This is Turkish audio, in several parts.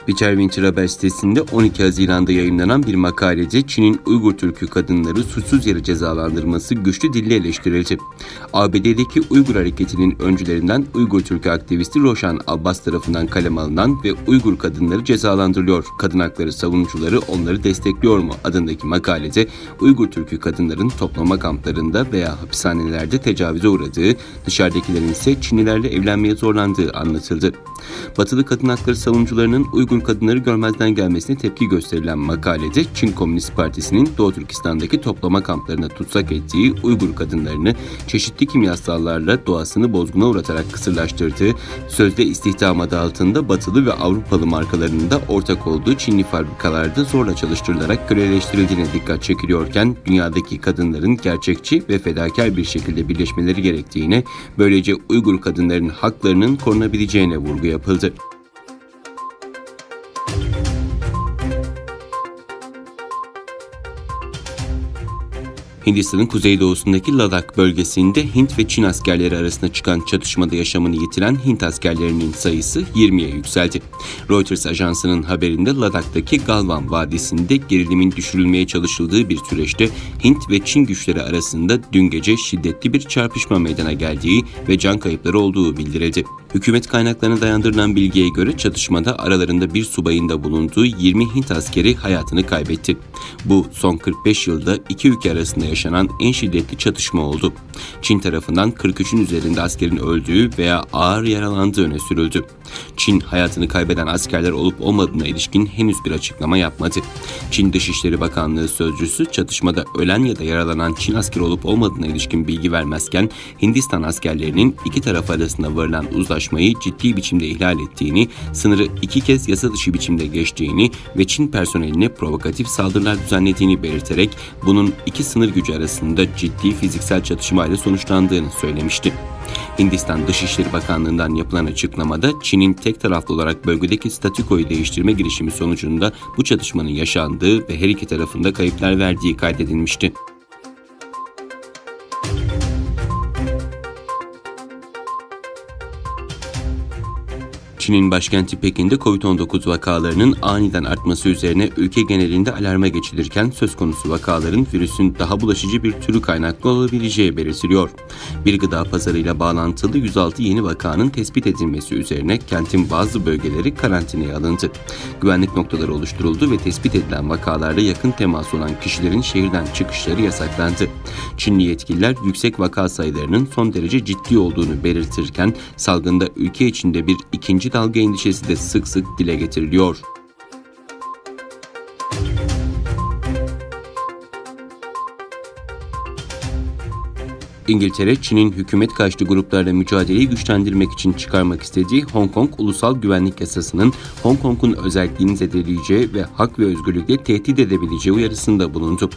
Bitter Winter haber sitesinde 12 Haziran'da yayınlanan bir makalede Çin'in Uygur Türk'ü kadınları suçsuz yere cezalandırması güçlü dille eleştirildi. ABD'deki Uygur hareketinin öncülerinden Uygur Türk'ü aktivisti Roshan Abbas tarafından kaleme alınan ve Uygur kadınları cezalandırılıyor, kadın hakları savunucuları onları destekliyor mu adındaki makalede Uygur Türk'ü kadınların toplama kamplarında veya hapishanelerde tecavüze uğradığı, dışarıdakilerin ise Çinlilerle evlenmeye zorlandığı anlatıldı. Batılı kadın hakları savunucularının Uygur kadınları görmezden gelmesine tepki gösterilen makalede Çin Komünist Partisi'nin Doğu Türkistan'daki toplama kamplarına tutsak ettiği Uygur kadınlarını çeşitli kimyasallarla doğasını bozguna uğratarak kısırlaştırdığı, sözde istihdam adı altında Batılı ve Avrupalı markalarının da ortak olduğu Çinli fabrikalarda zorla çalıştırılarak köleleştirildiğine dikkat çekiliyorken, dünyadaki kadınların gerçekçi ve fedakar bir şekilde birleşmeleri gerektiğine, böylece Uygur kadınların haklarının korunabileceğine vurgu yapıldı. Hindistan'ın kuzeydoğusundaki Ladak bölgesinde Hint ve Çin askerleri arasında çıkan çatışmada yaşamını yitiren Hint askerlerinin sayısı 20'ye yükseldi. Reuters ajansının haberinde Ladak'taki Galwan Vadisi'nde gerilimin düşürülmeye çalışıldığı bir süreçte Hint ve Çin güçleri arasında dün gece şiddetli bir çarpışma meydana geldiği ve can kayıpları olduğu bildirildi. Hükümet kaynaklarına dayandırılan bilgiye göre çatışmada aralarında bir subayın da bulunduğu 20 Hint askeri hayatını kaybetti. Bu son 45 yılda iki ülke arasında yaşanan en şiddetli çatışma oldu. Çin tarafından 43'ün üzerinde askerin öldüğü veya ağır yaralandığı öne sürüldü. Çin hayatını kaybeden askerler olup olmadığına ilişkin henüz bir açıklama yapmadı. Çin Dışişleri Bakanlığı sözcüsü çatışmada ölen ya da yaralanan Çin askeri olup olmadığına ilişkin bilgi vermezken Hindistan askerlerinin iki taraf arasında varılan uzlaşmayı ciddi biçimde ihlal ettiğini, sınırı 2 kez yasa dışı biçimde geçtiğini ve Çin personeline provokatif saldırılar düzenlediğini belirterek bunun iki sınır gücü arasında ciddi fiziksel çatışmayla sonuçlandığını söylemişti. Hindistan Dışişleri Bakanlığı'ndan yapılan açıklamada Çin'in tek taraflı olarak bölgedeki statükoyu değiştirme girişimi sonucunda bu çatışmanın yaşandığı ve her iki tarafında kayıplar verdiği kaydedilmişti. Çin'in başkenti Pekin'de Covid-19 vakalarının aniden artması üzerine ülke genelinde alarma geçilirken söz konusu vakaların virüsün daha bulaşıcı bir türü kaynaklı olabileceği belirtiliyor. Bir gıda pazarıyla bağlantılı 106 yeni vakanın tespit edilmesi üzerine kentin bazı bölgeleri karantinaya alındı. Güvenlik noktaları oluşturuldu ve tespit edilen vakalarda yakın temas olan kişilerin şehirden çıkışları yasaklandı. Çinli yetkililer yüksek vaka sayılarının son derece ciddi olduğunu belirtirken salgında ülke içinde bir ikinci dalga endişesi de sık sık dile getiriliyor. İngiltere, Çin'in hükümet karşıtı gruplarla mücadeleyi güçlendirmek için çıkarmak istediği Hong Kong Ulusal Güvenlik Yasası'nın Hong Kong'un özelliğini zedeleyeceği ve hak ve özgürlükleri tehdit edebileceği uyarısında bulundu.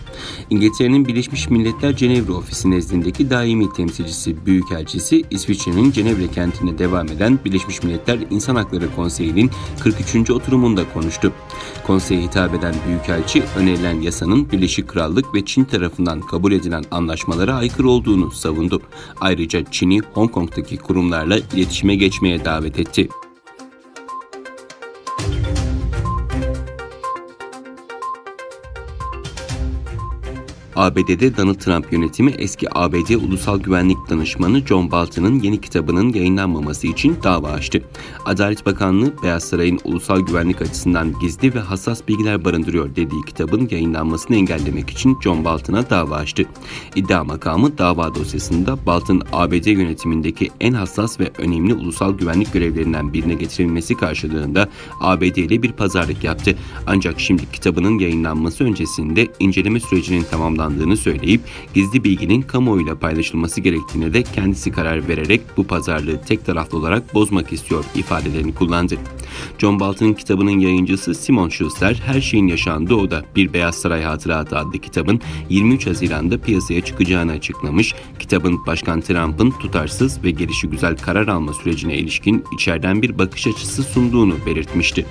İngiltere'nin Birleşmiş Milletler Cenevre Ofisi nezdindeki daimi temsilcisi Büyükelçisi, İsviçre'nin Cenevre kentinde devam eden Birleşmiş Milletler İnsan Hakları Konseyi'nin 43. oturumunda konuştu. Konseye hitap eden Büyükelçi, önerilen yasanın Birleşik Krallık ve Çin tarafından kabul edilen anlaşmalara aykırı olduğunu savundu. Ayrıca Çin'i Hong Kong'daki kurumlarla iletişime geçmeye davet etti. ABD'de Donald Trump yönetimi eski ABD Ulusal Güvenlik Danışmanı John Bolton'ın yeni kitabının yayınlanmaması için dava açtı. Adalet Bakanlığı, Beyaz Saray'ın ulusal güvenlik açısından gizli ve hassas bilgiler barındırıyor dediği kitabın yayınlanmasını engellemek için John Bolton'a dava açtı. İddia makamı dava dosyasında Bolton, ABD yönetimindeki en hassas ve önemli ulusal güvenlik görevlerinden birine getirilmesi karşılığında ABD ile bir pazarlık yaptı. Ancak şimdi kitabının yayınlanması öncesinde inceleme sürecinin tamamlandığını söyleyip gizli bilginin kamuoyuyla paylaşılması gerektiğine de kendisi karar vererek bu pazarlığı tek taraflı olarak bozmak istiyor ifadelerini kullandı. John Bolton'un kitabının yayıncısı Simon Schuster, Her Şeyin Yaşandığı Oda, Bir Beyaz Saray Hatıratı adlı kitabın 23 Haziran'da piyasaya çıkacağını açıklamış, kitabın Başkan Trump'ın tutarsız ve gelişigüzel karar alma sürecine ilişkin içeriden bir bakış açısı sunduğunu belirtmişti.